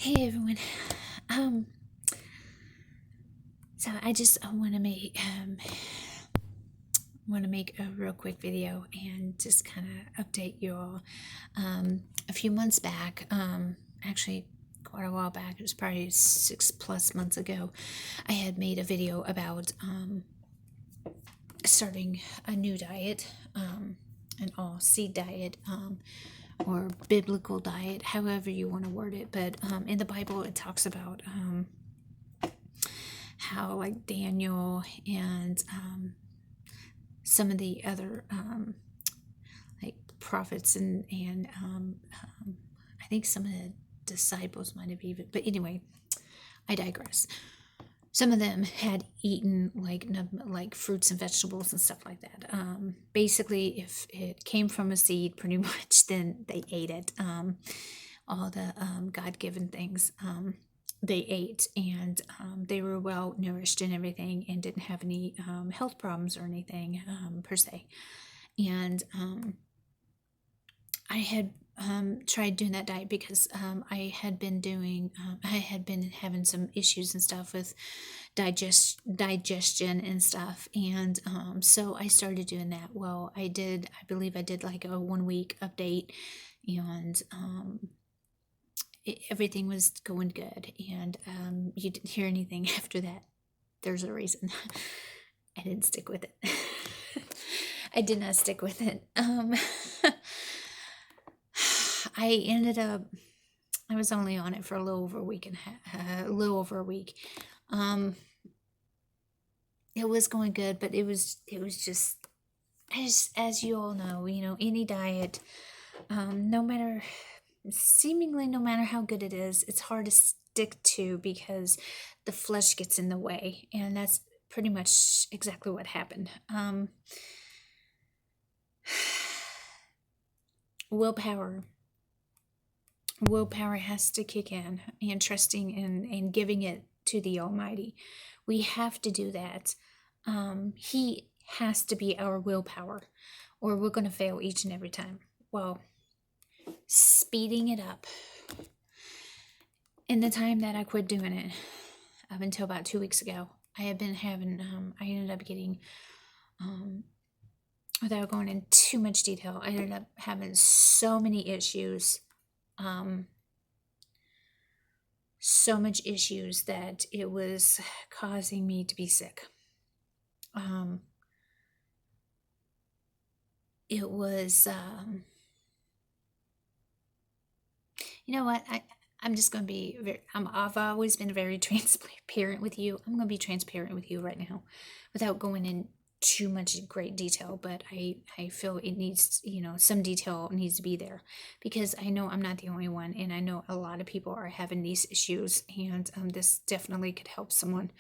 Hey everyone. Um, so I just want to make a real quick video and just kind of update you all. A few months back, actually quite a while back, it was probably 6+ months ago, I had made a video about starting a new diet, an all seed diet, or biblical diet, however you want to word it. But in the Bible, it talks about how, like, Daniel and some of the other like prophets and I think some of the disciples might have even, but anyway, I digress. Some of them had eaten like fruits and vegetables and stuff like that. Basically, if it came from a seed, pretty much, then they ate it. All the God-given things, they ate, and they were well nourished and everything, and didn't have any health problems or anything per se. And I had tried doing that diet because I had been having some issues and stuff with digestion and stuff, and so I started doing that. Well, I believe I did like a 1 week update, and everything was going good, and you didn't hear anything after that. There's a reason. I didn't stick with it. I did not stick with it. I ended up, I was only on it for a little over a week and a little over a week. It was going good, but it was just, as you all know, any diet, no matter, seemingly no matter how good it is, it's hard to stick to because the flesh gets in the way, and that's pretty much exactly what happened. Willpower has to kick in, and trusting and giving it to the Almighty. We have to do that. He has to be our willpower, or we're going to fail each and every time. Well, speeding it up. In the time that I quit doing it, up until about 2 weeks ago, I had been having, I ended up getting, without going into too much detail, I ended up having so many issues, so much issues that it was causing me to be sick. It was, you know what, I'm just going to be I've always been very transparent with you. I'm going to be transparent with you right now without going in too much great detail, but I feel it needs, some detail needs to be there, because I know I'm not the only one, and I know a lot of people are having these issues, and this definitely could help someone.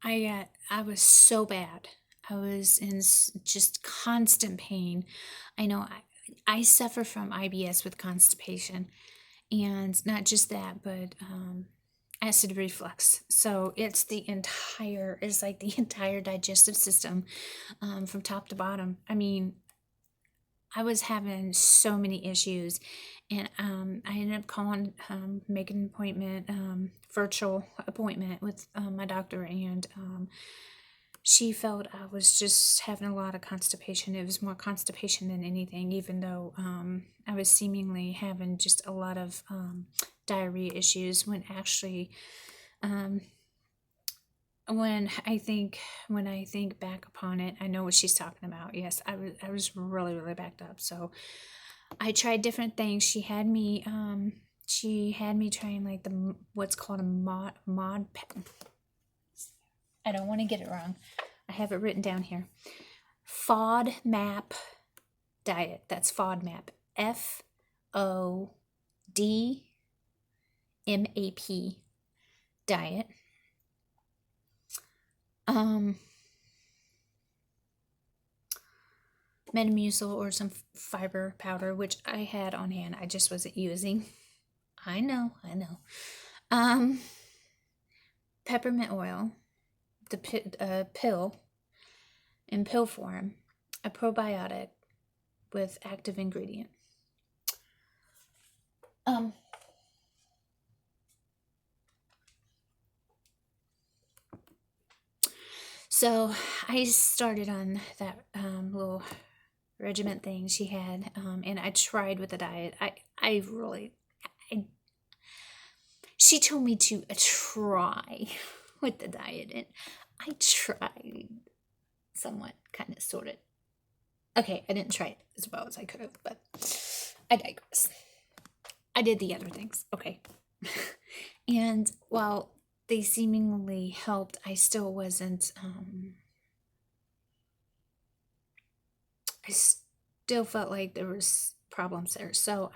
I was so bad. I was in just constant pain. I know I suffer from IBS with constipation, and not just that, but acid reflux. So it's like the entire digestive system, from top to bottom. I mean, I was having so many issues, and I ended up calling, making an appointment, virtual appointment with my doctor, and she felt I was just having a lot of constipation. It was more constipation than anything, even though I was seemingly having just a lot of diarrhea issues, when actually, when I think back upon it, I know what she's talking about. Yes, I was really, really backed up. So I tried different things. She had me trying, like, what's called a mod. I don't want to get it wrong. I have it written down here. FODMAP diet. That's FODMAP. FODMAP diet. Metamucil, or some fiber powder, which I had on hand. I just wasn't using. I know. Peppermint oil, the pill, in pill form, a probiotic with active ingredient. Um, so I started on that little regiment thing she had, and I tried with the diet. I really, I, she told me to try with the diet, and I tried somewhat, kind of, sort of. Okay, I didn't try it as well as I could have, but I digress. I did the other things. Okay. And while they seemingly helped, I still wasn't, I still felt like there was problems there. So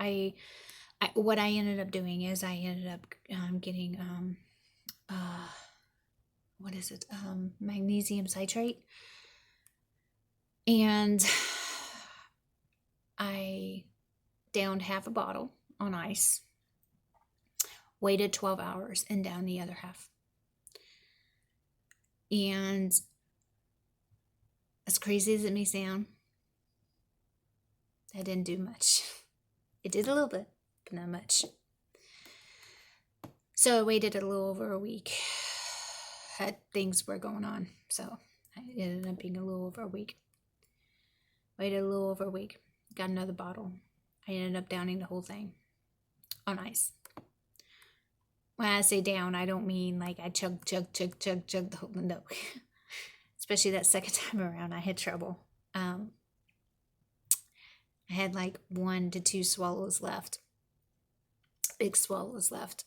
what I ended up doing is I ended up getting, uh, what is it? Magnesium citrate. And I downed half a bottle on ice, waited 12 hours, and down the other half. And as crazy as it may sound, that didn't do much. It did a little bit, but not much. So I waited a little over a week. Had things were going on, so it ended up being a little over a week. Waited a little over a week. Got another bottle. I ended up downing the whole thing on ice. When I say down, I don't mean like I chug the whole, no. Especially that second time around, I had trouble. I had like 1 to 2 swallows left. Big swallows left.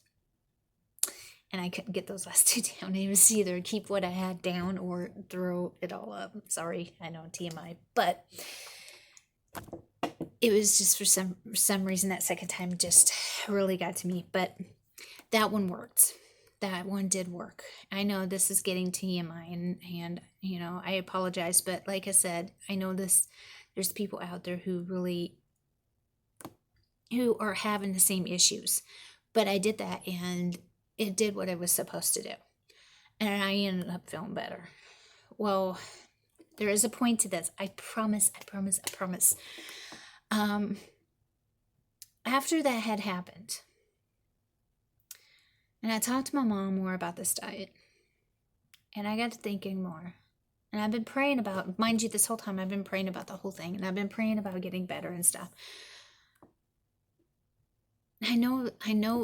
And I couldn't get those last 2 down. It was either keep what I had down or throw it all up. Sorry, I know, TMI. But it was just for some reason that second time just really got to me. But that one worked. That one did work. I know this is getting TMI, and you know, I apologize, but like I said, I know there's people out there who are having the same issues. But I did that, and it did what it was supposed to do. And I ended up feeling better. Well, there is a point to this. I promise. After that had happened, and I talked to my mom more about this diet, and I got to thinking more. And I've been praying about, mind you, this whole time I've been praying about the whole thing, and I've been praying about getting better and stuff. I know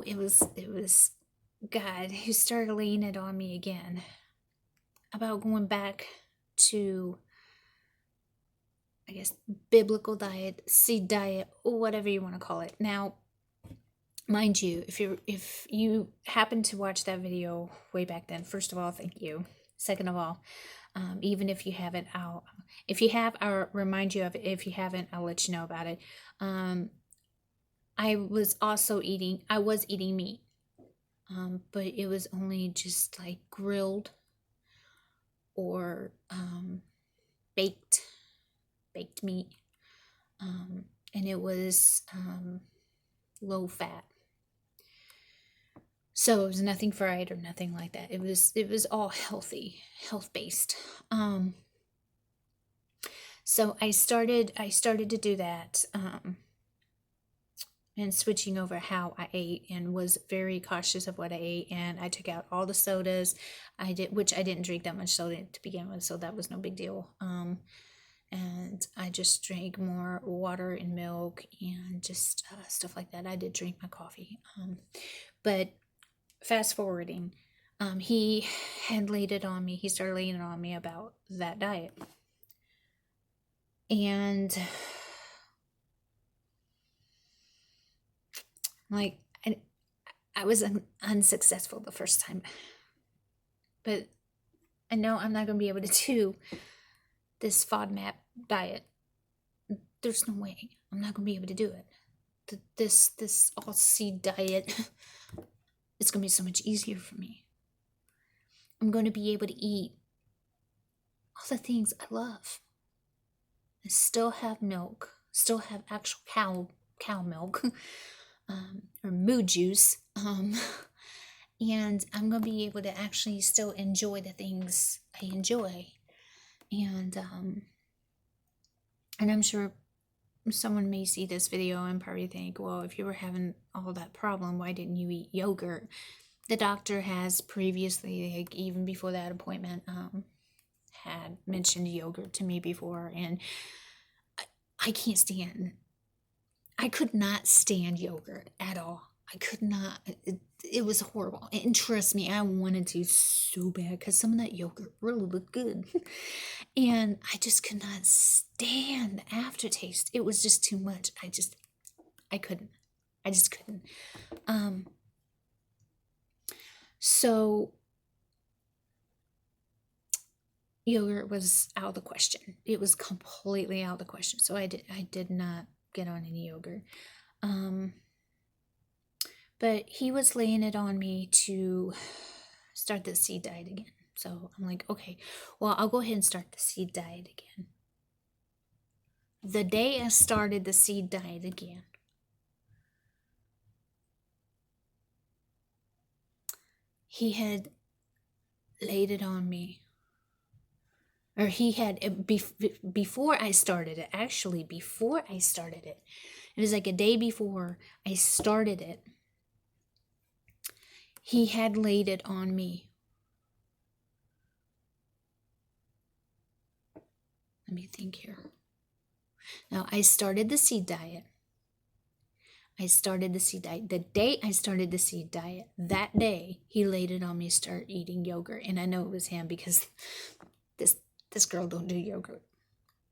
it was God who started laying it on me again about going back to, I guess, biblical diet, seed diet, whatever you want to call it. Now, mind you, if you happen to watch that video way back then, first of all, thank you. Second of all, even if you haven't, if you have, I'll remind you of it. If you haven't, I'll let you know about it. I was eating meat, but it was only just like grilled or baked meat, and it was low fat. So it was nothing fried or nothing like that. It was all healthy, health based. So I started to do that, and switching over how I ate, and was very cautious of what I ate. And I took out all the sodas. Which I didn't drink that much soda to begin with, so that was no big deal. And I just drank more water and milk and just stuff like that. I did drink my coffee. But fast forwarding, he had laid it on me. He started laying it on me about that diet. And like, I was unsuccessful the first time. But I know I'm not going to be able to do this FODMAP diet. There's no way. I'm not going to be able to do it. This all seed diet, it's going to be so much easier for me. I'm going to be able to eat all the things I love. I still have milk, still have actual cow milk, or moo juice, and I'm going to be able to actually still enjoy the things I enjoy. And I'm sure someone may see this video and probably think, well, if you were having all that problem, why didn't you eat yogurt? The doctor has previously, like even before that appointment, had mentioned yogurt to me before, and I can't stand. I could not stand yogurt at all. I could not. It was horrible. And trust me, I wanted to so bad because some of that yogurt really looked good. And I just could not stand the aftertaste. It was just too much. I couldn't. I just couldn't. So yogurt was out of the question. It was completely out of the question. So I did not get on any yogurt. But he was laying it on me to start the seed diet again. So I'm like, okay, well, I'll go ahead and start the seed diet again. The day I started the seed diet again, he had laid it on me. Or he had, before I started it, actually, before I started it, it was like a day before I started it, he had laid it on me. Let me think here. Now, I started the seed diet. The day I started the seed diet, that day, he laid it on me to start eating yogurt. And I know it was him because this girl don't do yogurt.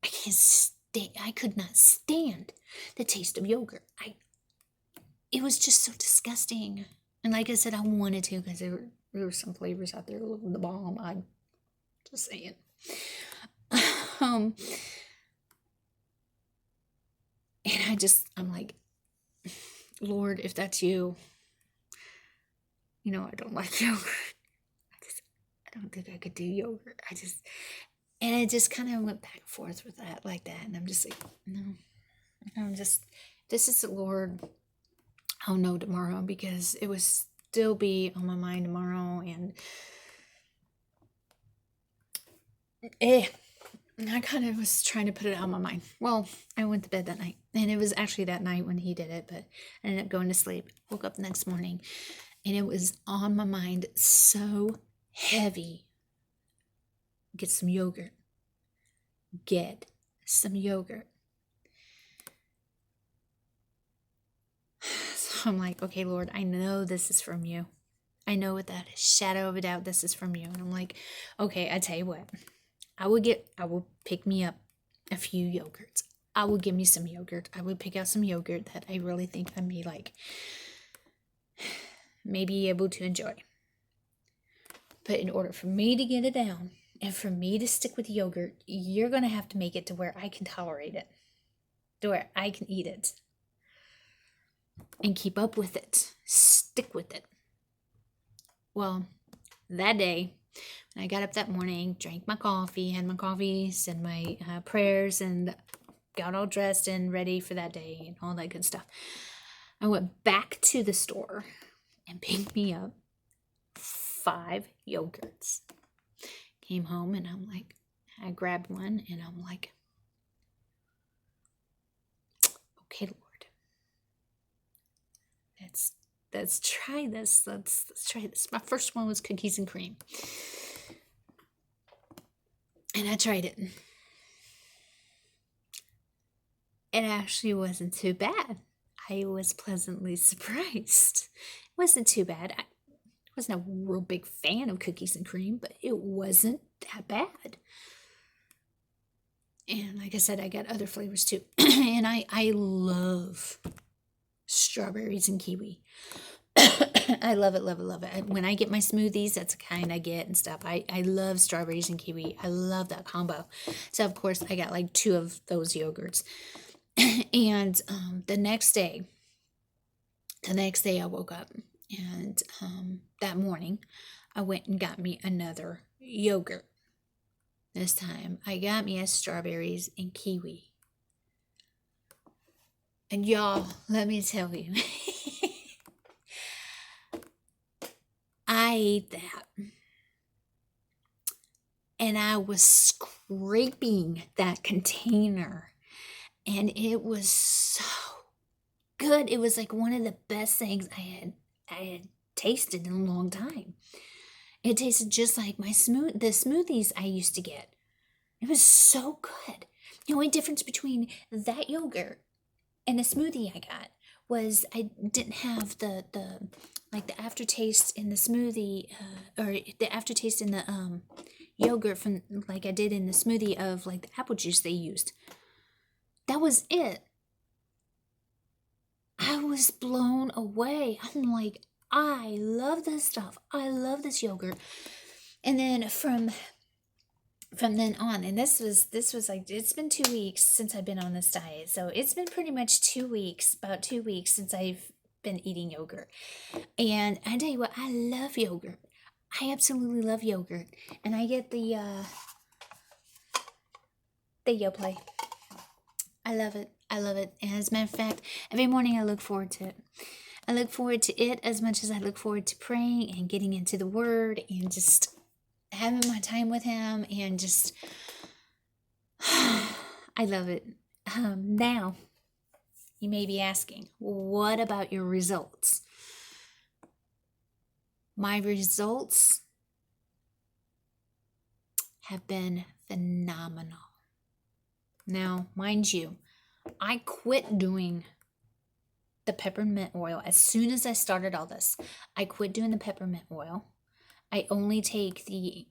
I could not stand the taste of yogurt. It was just so disgusting. And like I said, I wanted to because there were some flavors out there with the bomb. I'm just saying. And I'm like, Lord, if that's you, I don't like yogurt. I don't think I could do yogurt. And I just kind of went back and forth with that like that. And I'm just like, no, this is the Lord. I'll know tomorrow because it would still be on my mind tomorrow. And I kind of was trying to put it out of my mind. Well, I went to bed that night. And it was actually that night when he did it. But I ended up going to sleep. Woke up the next morning. And it was on my mind so heavy. Get some yogurt. So I'm like, okay, Lord, I know this is from you. I know without a shadow of a doubt this is from you. And I'm like, okay, I tell you what. I will pick me up a few yogurts. I will give me some yogurt. I would pick out some yogurt that I really think I may be able to enjoy. But in order for me to get it down and for me to stick with yogurt, you're going to have to make it to where I can tolerate it, to where I can eat it and keep up with it, stick with it. Well, that day, when I got up that morning, drank my coffee, had my coffee, said my prayers, and got all dressed and ready for that day and all that good stuff, I went back to the store and picked me up 5 yogurts. Came home and I grabbed one and I'm like, okay, Lord, let's try this. Let's try this. My first one was cookies and cream. And I tried it. It actually wasn't too bad. I was pleasantly surprised. It wasn't too bad. I wasn't a real big fan of cookies and cream, but it wasn't that bad. And like I said, I got other flavors too. And I love strawberries and kiwi. I love it, love it, love it. When I get my smoothies, that's the kind I get and stuff. I love strawberries and kiwi. I love that combo. So, of course, I got like 2 of those yogurts. And the next day I woke up and that morning I went and got me another yogurt. This time I got me a strawberries and kiwi. And y'all, let me tell you, I ate that. And I was scraping that container and it was so good. It was like one of the best things I had tasted in a long time. It tasted just like the smoothies I used to get. It was so good. The only difference between that yogurt and the smoothie I got was I didn't have the like the aftertaste in the smoothie, or the aftertaste in the yogurt from like I did in the smoothie of like the apple juice they used. That was it. I was blown away. I'm like, I love this stuff. I love this yogurt. And then from then on, and this was like, it's been 2 weeks since I've been on this diet. So it's been pretty much 2 weeks, about 2 weeks since I've been eating yogurt. And I tell you what, I love yogurt. I absolutely love yogurt. And I get the Yoplait. I love it. I love it. And as a matter of fact, every morning I look forward to it. I look forward to it as much as I look forward to praying and getting into the Word and just having my time with Him and just, I love it. Now, you may be asking, what about your results? My results have been phenomenal. Now, mind you, I quit doing the peppermint oil as soon as I started all this. I quit doing the peppermint oil. I only take the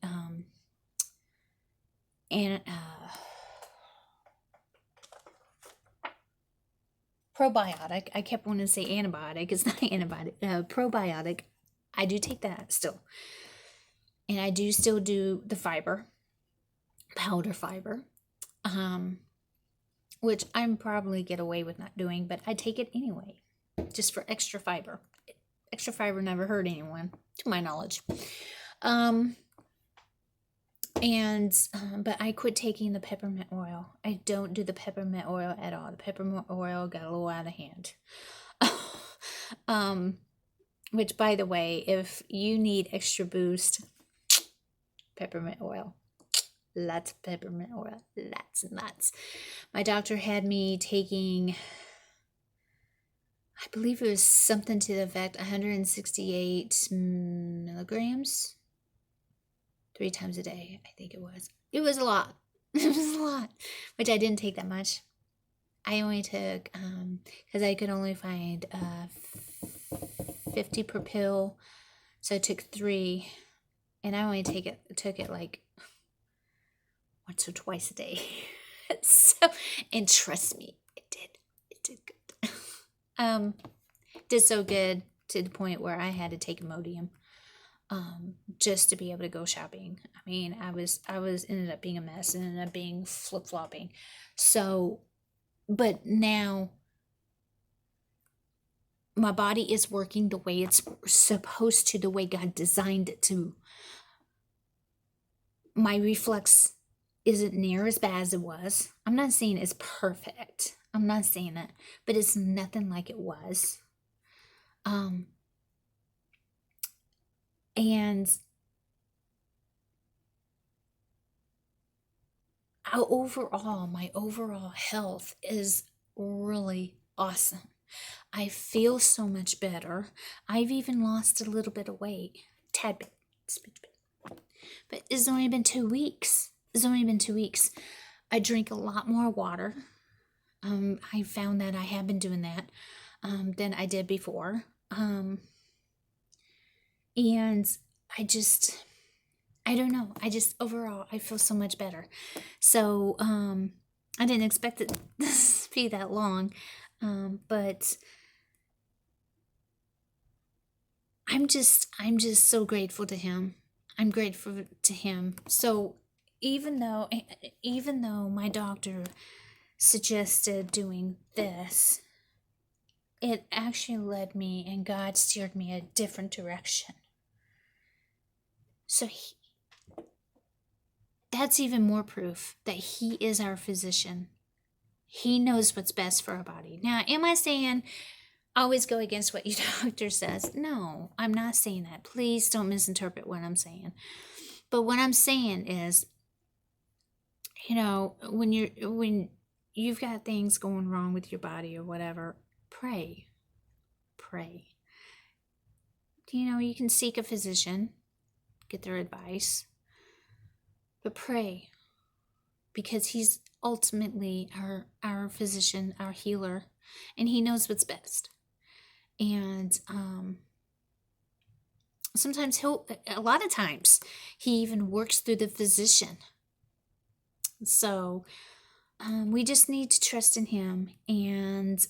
probiotic. I kept wanting to say antibiotic. It's not antibiotic. Probiotic. I do take that still. And I do still do the fiber, powder fiber, which I'm probably get away with not doing, but I take it anyway, just for extra fiber. Extra fiber never hurt anyone, to my knowledge. But I quit taking the peppermint oil. I don't do the peppermint oil at all. The peppermint oil got a little out of hand. Which, by the way, if you need extra boost, peppermint oil. Lots of peppermint oil. Lots and lots. My doctor had me taking, I believe it was something to the effect 168 milligrams 3 times a day. I think it was. It was a lot. It was a lot, which I didn't take that much. I only took, because I could only find 50 per pill, so I took 3, and I only took it like once or twice a day. So, and trust me, it did good. Did so good to the point where I had to take Imodium, just to be able to go shopping. I mean, I was ended up being a mess and ended up being flip-flopping. So, but now my body is working the way it's supposed to, the way God designed it to. My reflux isn't near as bad as it was. I'm not saying it's perfect. I'm not saying that, but it's nothing like it was. And my overall health is really awesome. I feel so much better. I've even lost a little bit of weight, tad bit, but it's only been 2 weeks. I drink a lot more water. I found that I have been doing that than I did before. And I don't know. Overall, I feel so much better. So, I didn't expect it to be that long. But I'm just so grateful to Him. I'm grateful to Him. So even though my doctor suggested doing this, it actually led me, and God steered me a different direction. So that's even more proof that He is our physician. He knows what's best for our body. Now, am I saying always go against what your doctor says? No, I'm not saying that. Please don't misinterpret what I'm saying. But what I'm saying is, when you've got things going wrong with your body or whatever, pray. Pray. You can seek a physician, get their advice, but pray, because he's ultimately our physician, our healer, and he knows what's best. And sometimes a lot of times, he even works through the physician. So we just need to trust in him, and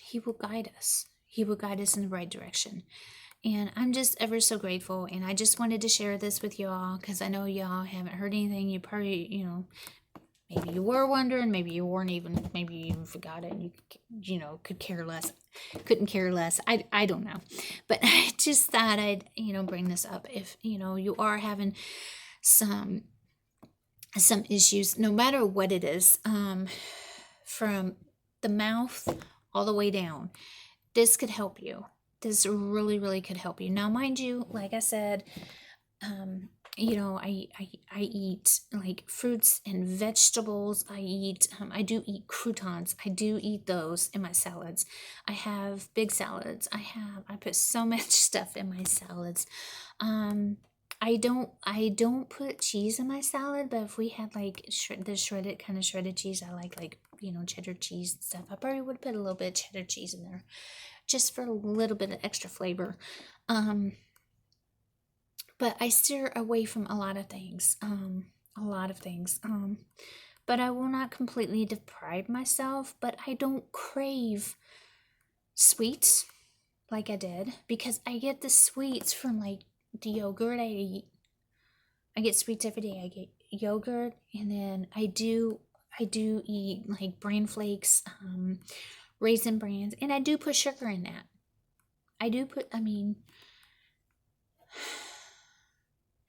he will guide us. He will guide us in the right direction. And I'm just ever so grateful. And I just wanted to share this with y'all because I know y'all haven't heard anything. You probably, maybe you were wondering, maybe you weren't even, maybe you even forgot it. And could care less, couldn't care less. I don't know. But I just thought I'd, bring this up. If, you are having some issues, no matter what it is, from the mouth all the way down, this could help you. This really, really could help you. Now, mind you, like I said, I eat like fruits and vegetables. I do eat croutons. I do eat those in my salads. I have big salads. I put so much stuff in my salads. I don't put cheese in my salad, but if we had like the shredded cheese, I like cheddar cheese and stuff. I probably would put a little bit of cheddar cheese in there, just for a little bit of extra flavor. But I steer away from a lot of things. But I will not completely deprive myself, but I don't crave sweets like I did, because I get the sweets from like the yogurt I eat. I get sweets every day. I get yogurt, and then I do eat like bran flakes, Raisin Brans, and I do put sugar in that.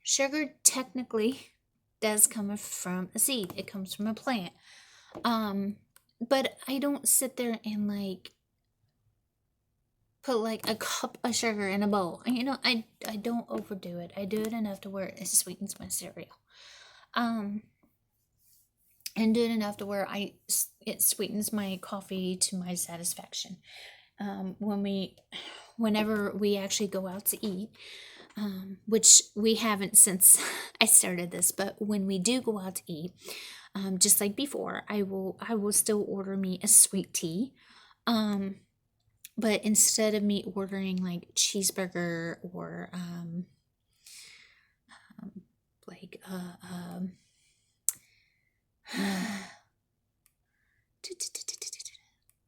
Sugar technically does come from a seed. It comes from a plant. But I don't sit there and like put like a cup of sugar in a bowl. I don't overdo it. I do it enough to where it sweetens my cereal. And do it enough to where it sweetens my coffee to my satisfaction. Whenever we actually go out to eat, which we haven't since I started this, but when we do go out to eat, just like before, I will still order me a sweet tea. But instead of me ordering like cheeseburger or like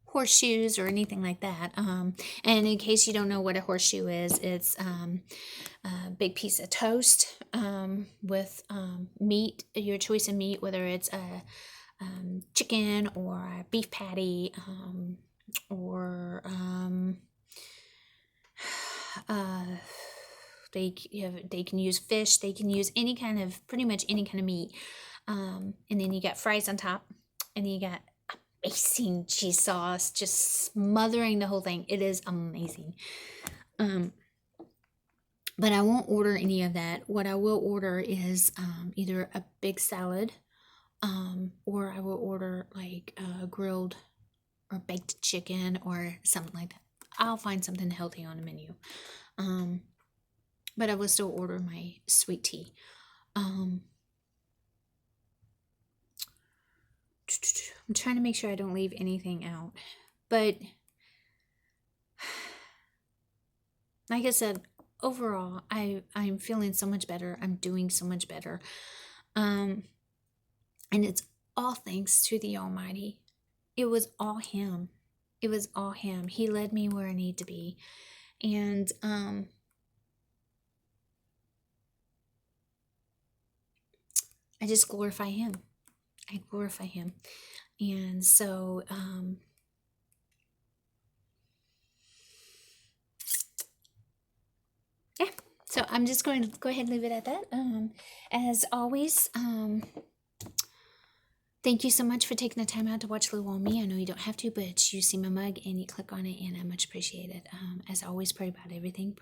horseshoes or anything like that. And in case you don't know what a horseshoe is, it's a big piece of toast with meat, your choice of meat, whether it's a chicken or a beef patty, or they can use fish, they can use pretty much any kind of meat, and then you got fries on top, and then you got amazing cheese sauce just smothering the whole thing. It is amazing. But I won't order any of that. What I will order is either a big salad, or I will order like a grilled or baked chicken or something like that. I'll find something healthy on the menu. But I will still order my sweet tea. I'm trying to make sure I don't leave anything out. But like I said, overall, I'm feeling so much better. I'm doing so much better. And it's all thanks to the Almighty. It was all Him. It was all Him. He led me where I need to be. And I just glorify Him. I glorify Him. And so yeah. So I'm just going to go ahead and leave it at that. As always, thank you so much for taking the time out to watch Little On Me. I know you don't have to, but you see my mug and you click on it, and I much appreciate it. As always, pray about everything.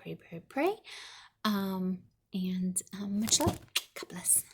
Pray. And much love. God bless.